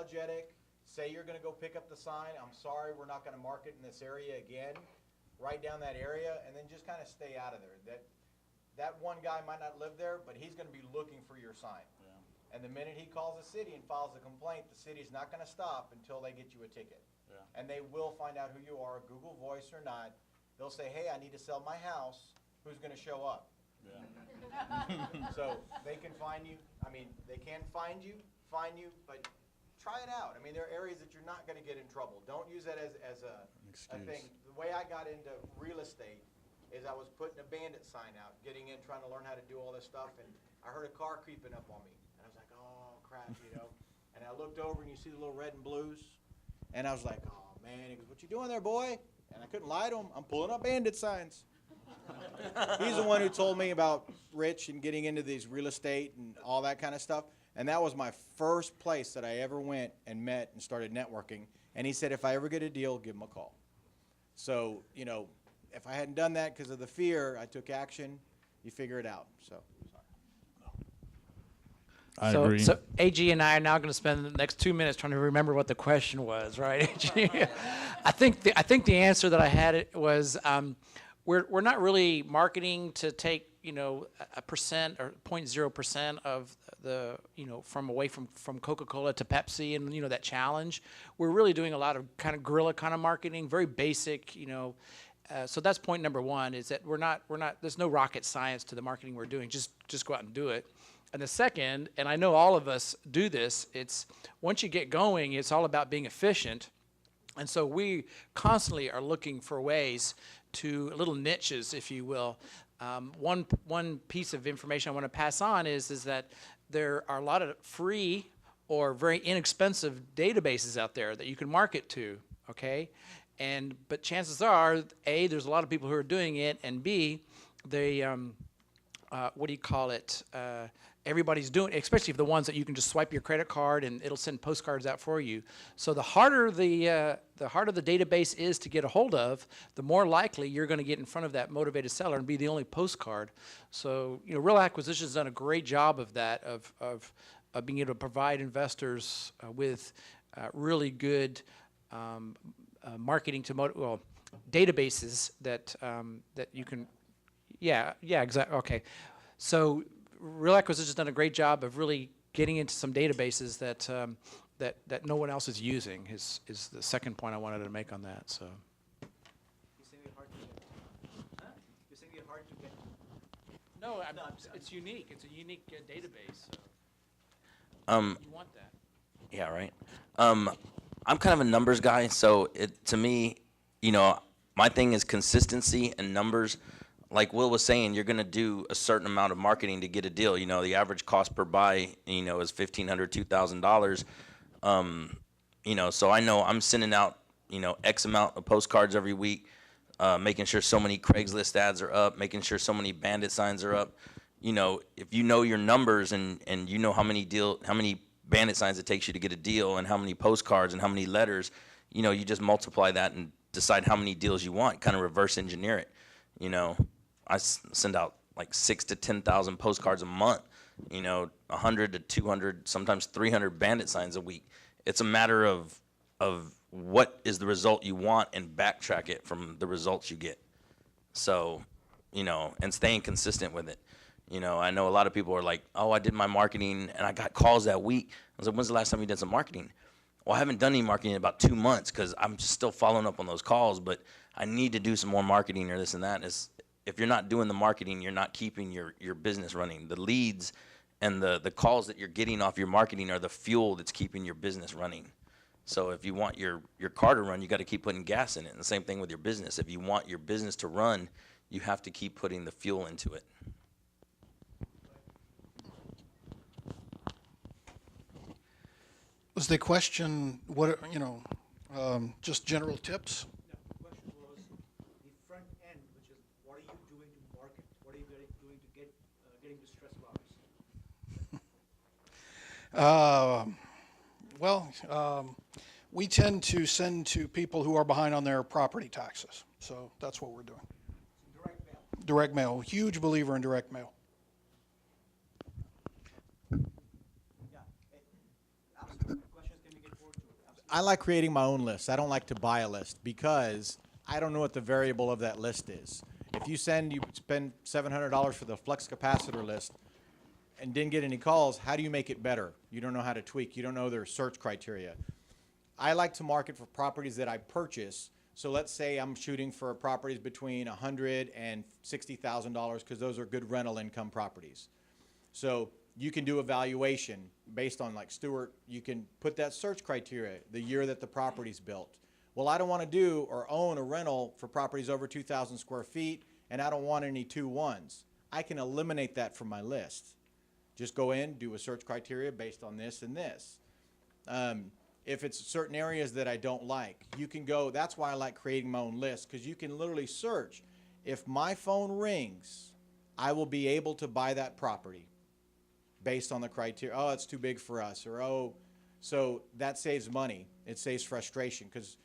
unapologetic. Say you're going to go pick up the sign. I'm sorry, we're not going to market in this area again. Write down that area, and then just kind of stay out of there. That one guy might not live there, but he's going to be looking for your sign. Yeah. And the minute he calls the city and files a complaint, the city's not going to stop until they get you a ticket. Yeah. And they will find out who you are, Google Voice or not. They'll say, hey, I need to sell my house. Who's going to show up? Yeah. So they can find you. I mean, they can find you, but try it out. I mean, there are areas that you're not going to get in trouble. Don't use that as a thing. The way I got into real estate is I was putting a bandit sign out, getting in, trying to learn how to do all this stuff, and I heard a car creeping up on me. And I was like, oh, crap, you know. And I looked over, and you see the little red and blues. And I was like, oh, man. He goes, what you doing there, boy? And I couldn't lie to him. I'm pulling up bandit signs. He's the one who told me about Rich and getting into these real estate and all that kind of stuff. And that was my first place that I ever went and met and started networking. And he said, if I ever get a deal, give him a call. So, you know, if I hadn't done that because of the fear, I took action. You figure it out. So, I agree. So AG and I are now going to spend the next 2 minutes trying to remember what the question was, right? AG? I think the answer that I had was we're not really marketing to take, you know, a percent or 0.0% of the, you know, from Coca-Cola to Pepsi and, you know, that challenge. We're really doing a lot of kind of guerrilla kind of marketing, very basic, you know. So that's point number one, is that we're not there's no rocket science to the marketing we're doing. Just go out and do it. And the second, and I know all of us do this, it's once you get going, it's all about being efficient. And so we constantly are looking for ways to little niches, if you will. One piece of information I want to pass on is that there are a lot of free or very inexpensive databases out there that you can market to, okay? But chances are, A, there's a lot of people who are doing it, and B, they, what do you call it? Everybody's doing it, especially the ones that you can just swipe your credit card and it'll send postcards out for you. So the harder the database is to get a hold of, the more likely you're going to get in front of that motivated seller and be the only postcard. So, you know, RealAcquisitions has done a great job of that, of being able to provide investors with really good marketing to databases that that you can, yeah, exactly. Okay, so RealAcquisitions has done a great job of really getting into some databases that that no one else is using. Is the second point I wanted to make on that. So. You're saying it's hard to get? Huh? You're saying it's hard to get? No, it's unique. It's a unique database. So you want that? Yeah, right. I'm kind of a numbers guy, so to me, you know, my thing is consistency and numbers. Like Will was saying, you're going to do a certain amount of marketing to get a deal. You know, the average cost per buy, you know, is $1,500, $2,000. You know, so I know I'm sending out, you know, X amount of postcards every week, making sure so many Craigslist ads are up, making sure so many bandit signs are up. You know, if you know your numbers and you know how many bandit signs it takes you to get a deal and how many postcards and how many letters, you know, you just multiply that and decide how many deals you want, kind of reverse engineer it. You know, I send out like 6,000 to 10,000 postcards a month, you know, 100 to 200, sometimes 300 bandit signs a week. It's a matter of what is the result you want and backtrack it from the results you get. So, you know, and staying consistent with it. You know, I know a lot of people are like, oh, I did my marketing and I got calls that week. I was like, when's the last time you did some marketing? Well, I haven't done any marketing in about 2 months because I'm just still following up on those calls, but I need to do some more marketing or this and that. If you're not doing the marketing, you're not keeping your business running. The leads and the calls that you're getting off your marketing are the fuel that's keeping your business running. So if you want your car to run, you got to keep putting gas in it. And the same thing with your business. If you want your business to run, you have to keep putting the fuel into it. Was the question, what, you know, just general tips? No, the question was the front end, which is what are you doing to market? What are you doing to get getting distressed buyers? We tend to send to people who are behind on their property taxes. So that's what we're doing. Direct mail. Direct mail. Huge believer in direct mail. Yeah. Ask questions. Can we get I like creating my own lists. I don't like to buy a list because I don't know what the variable of that list is. If you spend $700 for the flux capacitor list and didn't get any calls, how do you make it better? You don't know how to tweak. You don't know their search criteria. I like to market for properties that I purchase. So let's say I'm shooting for properties between $100,000 and $60,000 because those are good rental income properties. So you can do a valuation based on, like Stuart, you can put that search criteria, the year that the property's built. Well, I don't want to do or own a rental for properties over 2,000 square feet, and I don't want any 2-1s. I can eliminate that from my list. Just go in, do a search criteria based on this and this. If it's certain areas that I don't like, you can go, that's why I like creating my own list, because you can literally search. If my phone rings, I will be able to buy that property based on the criteria. Oh, it's too big for us, or oh, so that saves money. It saves frustration, because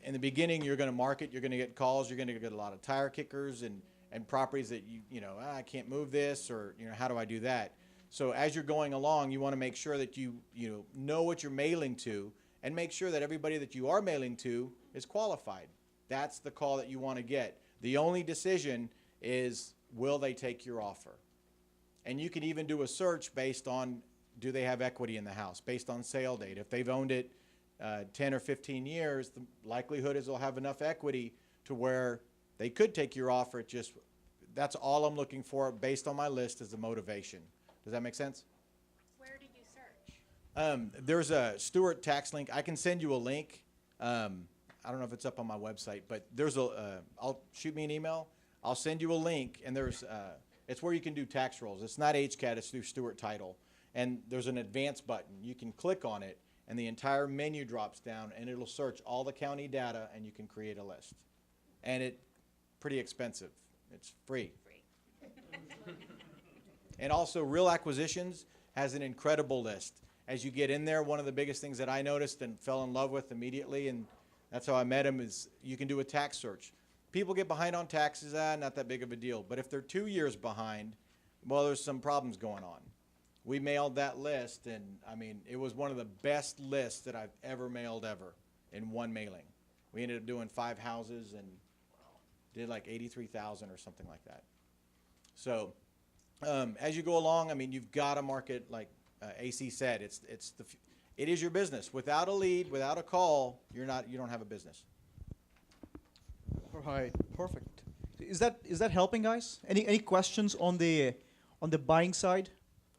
in the beginning you're going to market, you're going to get calls, you're going to get a lot of tire kickers and properties that you know, I can't move this, or you know, how do I do that? So as you're going along, you want to make sure that you know what you're mailing to, and make sure that everybody that you are mailing to is qualified. That's the call that you want to get. The only decision is, will they take your offer? And you can even do a search based on, do they have equity in the house, based on sale date. If they've owned it 10 or 15 years, the likelihood is they'll have enough equity to where they could take your offer. That's all I'm looking for based on my list is the motivation. Does that make sense? Where did you search? There's a Stewart tax link. I can send you a link. I don't know if it's up on my website, but there's I'll shoot me an email. I'll send you a link, and it's where you can do tax rolls. It's not HCAT, it's through Stewart Title. And there's an advanced button. You can click on it, and the entire menu drops down, and it'll search all the county data, and you can create a list. And it's pretty expensive. It's free. And also, RealAcquisitions has an incredible list. As you get in there, one of the biggest things that I noticed and fell in love with immediately, and that's how I met him, is you can do a tax search. People get behind on taxes, not that big of a deal. But if they're 2 years behind, well, there's some problems going on. We mailed that list, and I mean, it was one of the best lists that I've ever mailed ever in one mailing. We ended up doing 5 houses and did like 83,000 or something like that. So as you go along, I mean, you've got to market, like AC said, it is your business. Without a lead, without a call, you don't have a business. All right, perfect. Is that helping, guys? Any questions on the buying side,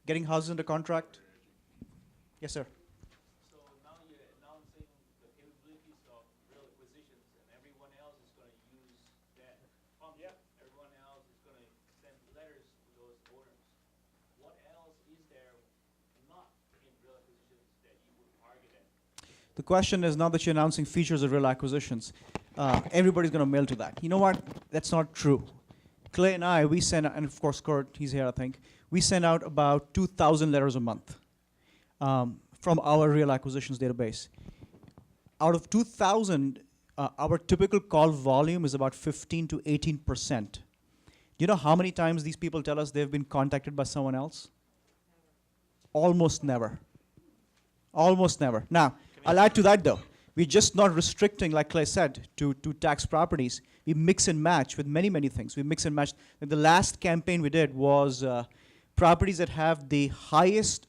getting houses under contract? Yes, sir. So now you're announcing the capabilities of RealAcquisitions, and everyone else is going to use that function. Yeah. Everyone else is going to send letters to those owners. What else is there not in RealAcquisitions that you would target at? The question is, now that you're announcing features of RealAcquisitions, everybody's going to mail to that. You know what? That's not true. Clay and I, we send, and of course Kurt, he's here, I think. We send out about 2,000 letters a month from our RealAcquisitions database. Out of 2,000, our typical call volume is about 15 to 18%. Do you know how many times these people tell us they've been contacted by someone else? Almost never. Almost never. Now, I'll add to that though. We're just not restricting, like Clay said, to tax properties. We mix and match with many, many things. We mix and match. The last campaign we did was properties that have the highest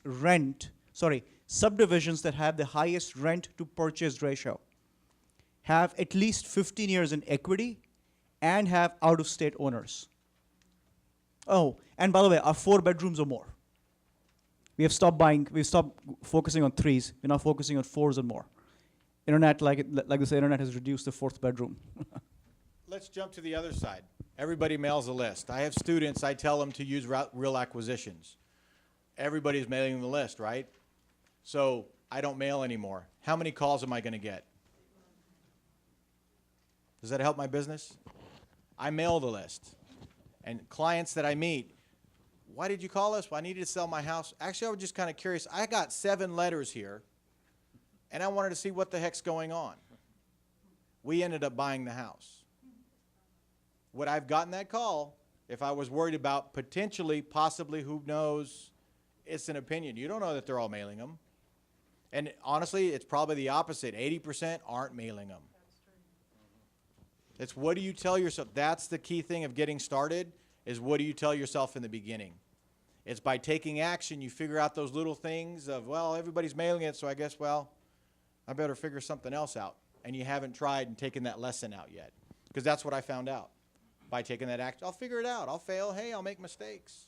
subdivisions that have the highest rent to purchase ratio, have at least 15 years in equity, and have out-of-state owners. Oh, and by the way, are 4 bedrooms or more. We've stopped focusing on 3s. We're now focusing on 4s and more. Internet, like they say, internet has reduced the 4th bedroom. Let's jump to the other side. Everybody mails a list. I have students, I tell them to use RealAcquisitions. Everybody's mailing the list, right? So I don't mail anymore. How many calls am I going to get? Does that help my business? I mail the list. And clients that I meet, why did you call us? Well, I needed to sell my house. Actually, I was just kind of curious. I got 7 letters here, and I wanted to see what the heck's going on. We ended up buying the house. Would I have gotten that call if I was worried about potentially, possibly, who knows? It's an opinion. You don't know that they're all mailing them. And honestly, it's probably the opposite. 80% aren't mailing them. It's what do you tell yourself? That's the key thing of getting started, is what do you tell yourself in the beginning? It's by taking action, you figure out those little things of, well, everybody's mailing it, so I guess, well, I better figure something else out. And you haven't tried and taken that lesson out yet. Because that's what I found out. By taking that action, I'll figure it out. I'll fail. Hey, I'll make mistakes.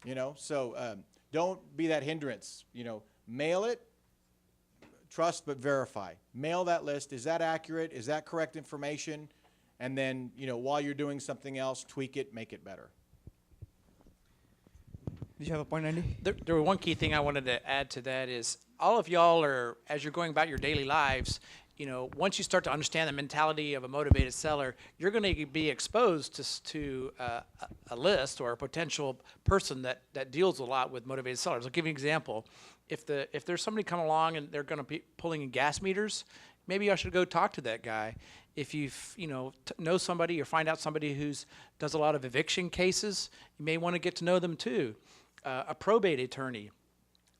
You know, so don't be that hindrance. You know, mail it, trust but verify. Mail that list. Is that accurate? Is that correct information? And then, you know, while you're doing something else, tweak it, make it better. Did you have a point, Andy? There were one key thing I wanted to add to that is all of y'all are, as you're going about your daily lives, you know, once you start to understand the mentality of a motivated seller, you're going to be exposed to a list or a potential person that deals a lot with motivated sellers. I'll give you an example. If there's somebody coming along and they're going to be pulling in gas meters, maybe I should go talk to that guy. If you know somebody or find out somebody who's does a lot of eviction cases, you may want to get to know them too. A probate attorney.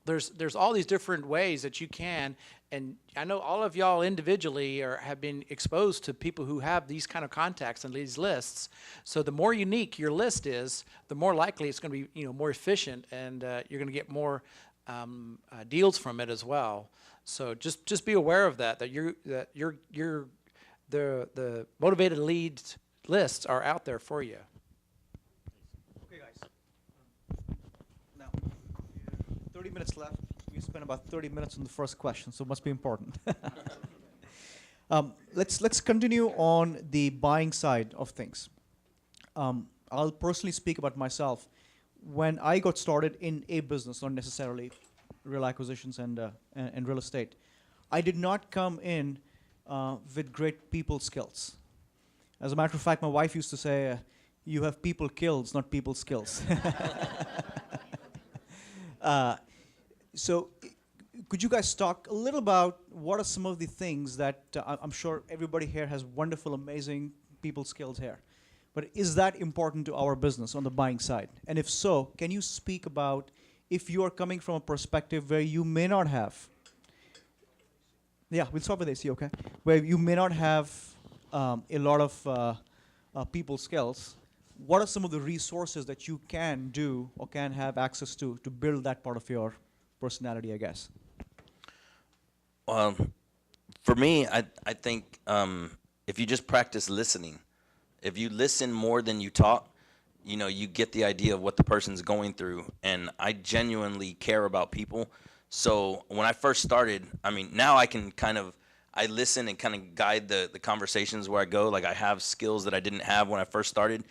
There's all these different ways that you can, and I know all of y'all individually have been exposed to people who have these kind of contacts and these lists. So the more unique your list is, the more likely it's going to be more efficient, and you're going to get more deals from it as well. So just be aware of that. The motivated leads lists are out there for you. Okay, guys. Now, 30 minutes left. We spent about 30 minutes on the first question, so it must be important. Let's continue on the buying side of things. I'll personally speak about myself. When I got started in a business, not necessarily real acquisitions and real estate, I did not come in with great people skills. As a matter of fact, my wife used to say, you have people skills, not people skills. So could you guys talk a little about what are some of the things that I'm sure everybody here has wonderful, amazing people skills here. But is that important to our business on the buying side? And if so, can you speak about if you are coming from a perspective where you may not have, yeah, we'll start with AC, okay? Where you may not have a lot of people skills, what are some of the resources that you can do or can have access to build that part of your personality, I guess? For me, I think if you just practice listening, if you listen more than you talk, you get the idea of what the person's going through. And I genuinely care about people. So when I first started, now I listen and kind of guide the conversations where I go. Like I have skills that I didn't have when I first started.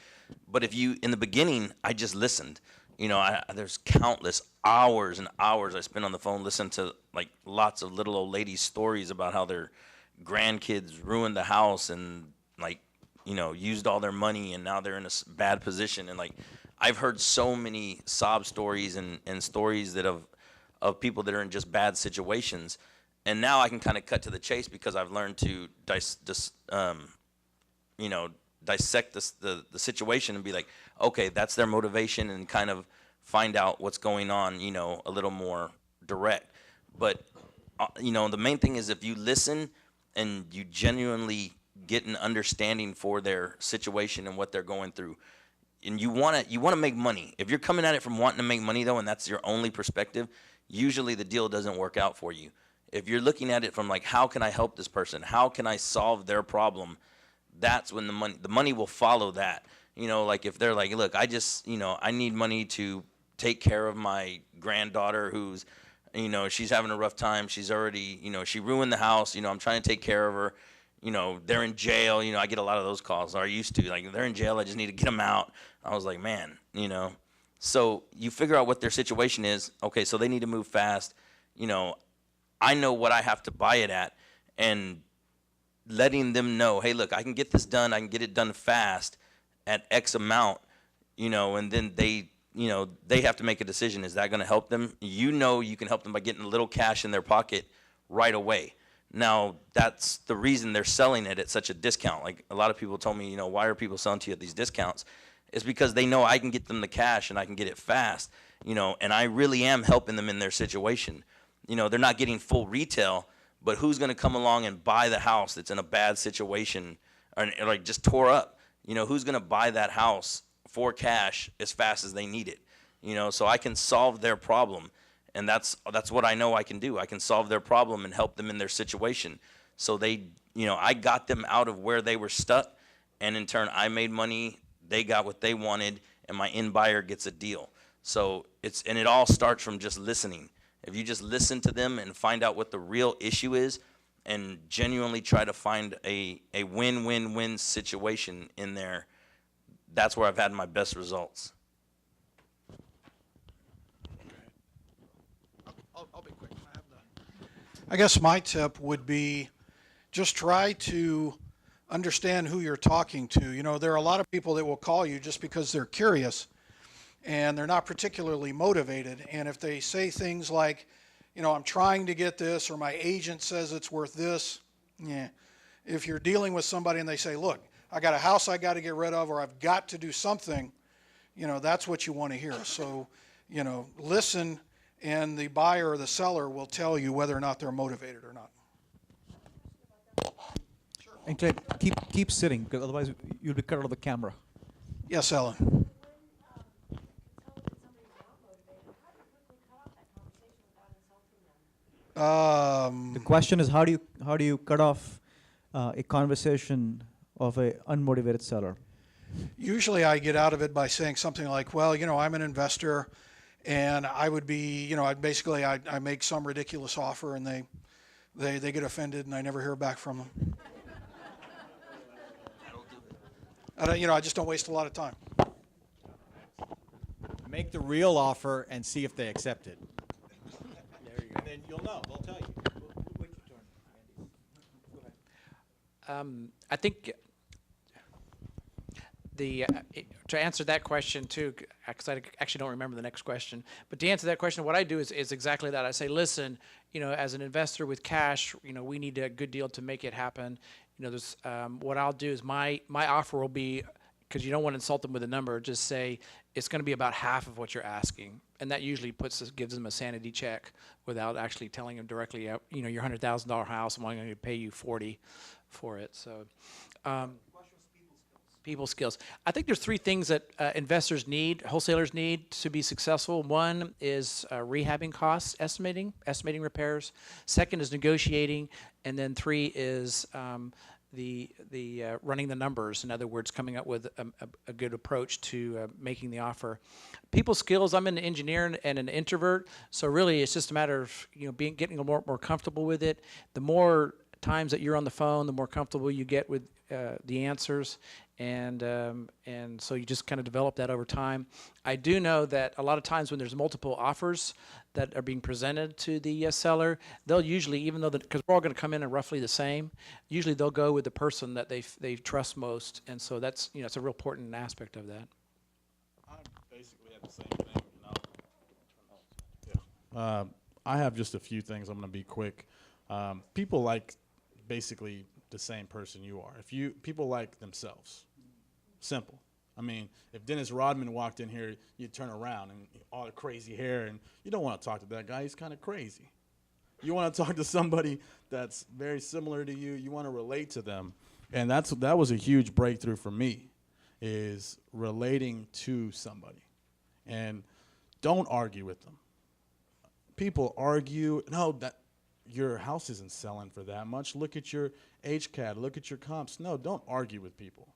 But in the beginning, I just listened. There's countless hours and hours I spent on the phone listening to like lots of little old ladies' stories about how their grandkids ruined the house and used all their money and now they're in a bad position. And like I've heard so many sob stories and stories that of people that are in just bad situations. And now I can kind of cut to the chase because I've learned to dissect the situation and be like, okay, that's their motivation, and kind of find out what's going on, a little more direct. But, the main thing is if you listen and you genuinely get an understanding for their situation and what they're going through, and you want to make money. If you're coming at it from wanting to make money, though, and that's your only perspective, usually the deal doesn't work out for you. If you're looking at it from like, how can I help this person? How can I solve their problem? That's when the money will follow that. Like if they're like, look, I just, I need money to take care of my granddaughter who's, she's having a rough time. She's already, she ruined the house. I'm trying to take care of her. They're in jail. I get a lot of those calls, or I used to. Like, they're in jail. I just need to get them out. I was like, man, So you figure out what their situation is. Okay, so they need to move fast. I know what I have to buy it at, and letting them know, hey, look, I can get this done. I can get it done fast at X amount, and then they have to make a decision. Is that going to help them? You can help them by getting a little cash in their pocket right away. Now, that's the reason they're selling it at such a discount. Like a lot of people told me, why are people selling to you at these discounts? It's because they know I can get them the cash and I can get it fast, and I really am helping them in their situation. they're not getting full retail, but who's going to come along and buy the house that's in a bad situation or like just tore up? Who's going to buy that house for cash as fast as they need it? So I can solve their problem. And that's what I know I can do. I can solve their problem and help them in their situation. So I got them out of where they were stuck, and in turn I made money, they got what they wanted, and my end buyer gets a deal. So it all starts from just listening. If you just listen to them and find out what the real issue is and genuinely try to find a win-win-win situation in there, that's where I've had my best results. I'll be quick. I guess my tip would be just try to understand who you're talking to. There are a lot of people that will call you just because they're curious and they're not particularly motivated. And if they say things like, I'm trying to get this, or my agent says it's worth this, if you're dealing with somebody and they say, look, I got a house I got to get rid of, or I've got to do something, that's what you want to hear. So, listen, and the buyer or the seller will tell you whether or not they're motivated or not. And Clay, keep sitting, because otherwise you'll be cut out of the camera. Yes, Ellen. The question is, how do you cut off a conversation of a unmotivated seller? Usually I get out of it by saying something like, well, I'm an investor, and I would be, I make some ridiculous offer, and they get offended, and I never hear back from them. I just don't waste a lot of time. Make the real offer and see if they accept it. And then you'll know. They'll tell you. Wait your turn, Andy. Go ahead. I think to answer that question too, because I actually don't remember the next question, but to answer that question, what I do is exactly that. I say, listen, as an investor with cash, we need a good deal to make it happen. There's what I'll do is my offer will be, because you don't want to insult them with a number, just say it's going to be about half of what you're asking, and that usually gives them a sanity check without actually telling them directly, your $100,000 house, I'm only going to pay you 40 for it. So. People skills. I think there's three things that investors need, wholesalers need to be successful. One is rehabbing costs, estimating repairs. Second is negotiating, and then three is the running the numbers. In other words, coming up with a good approach to making the offer. People skills. I'm an engineer and an introvert, so really it's just a matter of getting a more comfortable with it. The more times that you're on the phone, the more comfortable you get with the answers, and so you just kind of develop that over time. I do know that a lot of times when there's multiple offers that are being presented to the seller, they'll usually, even though because we're all going to come in at roughly the same, usually they'll go with the person that they trust most, and so that's it's a real important aspect of that. I basically have the same thing. I have just a few things. I'm going to be quick. People like basically the same person you are. People like themselves. Simple. I mean, if Dennis Rodman walked in here, you'd turn around and all the crazy hair, and you don't want to talk to that guy. He's kind of crazy. You want to talk to somebody that's very similar to you. You want to relate to them, and that was a huge breakthrough for me, is relating to somebody, and don't argue with them. People argue. No, that your house isn't selling for that much. Look at your HCAD. Look at your comps. No, don't argue with people.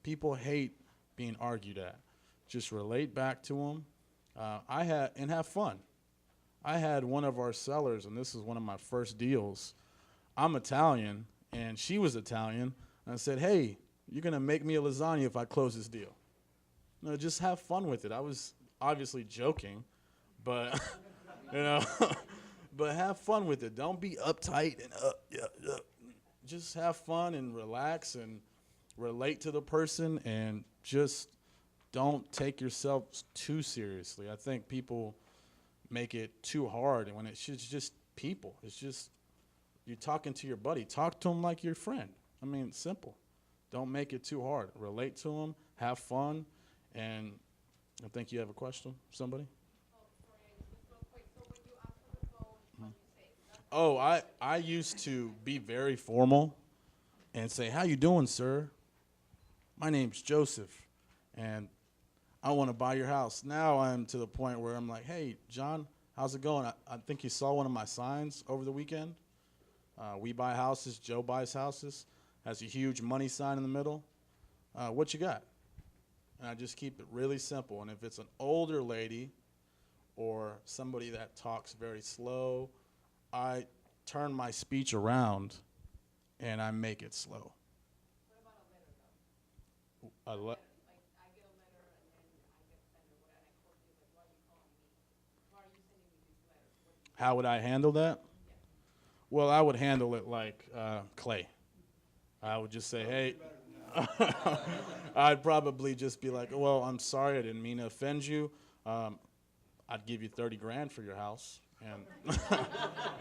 People hate being argued at. Just relate back to them. And have fun. I had one of our sellers, and this is one of my first deals. I'm Italian, and she was Italian. And I said, hey, you're going to make me a lasagna if I close this deal. No, just have fun with it. I was obviously joking, but, but have fun with it. Don't be uptight and just have fun and relax and relate to the person, and just don't take yourself too seriously. I think people make it too hard, and when it's just people. It's just you're talking to your buddy. Talk to him like your friend. I mean, it's simple. Don't make it too hard. Relate to him, have fun, and I think you have a question, somebody? Oh, sorry, just real quick. So when you answer the phone, how do you say Oh, I used to be very formal and say, "How you doing, sir? My name's Joseph, and I want to buy your house." Now I'm to the point where I'm like, "Hey, John, how's it going? I think you saw one of my signs over the weekend. We buy houses, Joe buys houses. Has a huge money sign in the middle. What you got?" And I just keep it really simple. And if it's an older lady or somebody that talks very slow, I turn my speech around and I make it slow. What about a letter though? A le- Like I get a letter and then I get sent or whatever, and I call you like, why are you calling me? Why are you sending me these letters? What do you How would I handle that? Well, I would handle it like Clay. I would just say, "Hey," I'd probably just be like, "Well, I'm sorry, I didn't mean to offend you. I'd give you 30 grand for your house." And,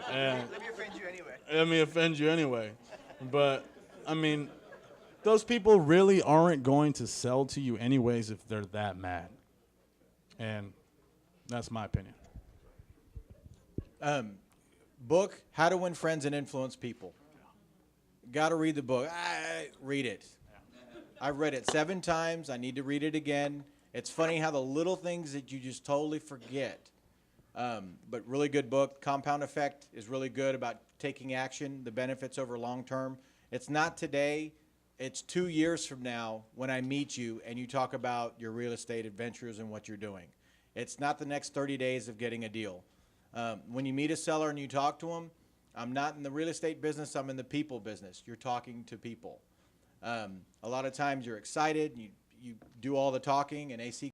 and Let me offend you anyway. let me offend you anyway. But, I mean, those people really aren't going to sell to you anyways if they're that mad. And that's my opinion. Book, How to Win Friends and Influence People. Got to read the book. Read it. I've read it 7 times. I need to read it again. It's funny how the little things that you just totally forget. But really good book. Compound Effect is really good about taking action, the benefits over long term. It's not today. It's 2 years from now when I meet you and you talk about your real estate adventures and what you're doing. It's not the next 30 days of getting a deal. When you meet a seller and you talk to them, I'm not in the real estate business, I'm in the people business. You're talking to people. A lot of times you're excited, you do all the talking, and AC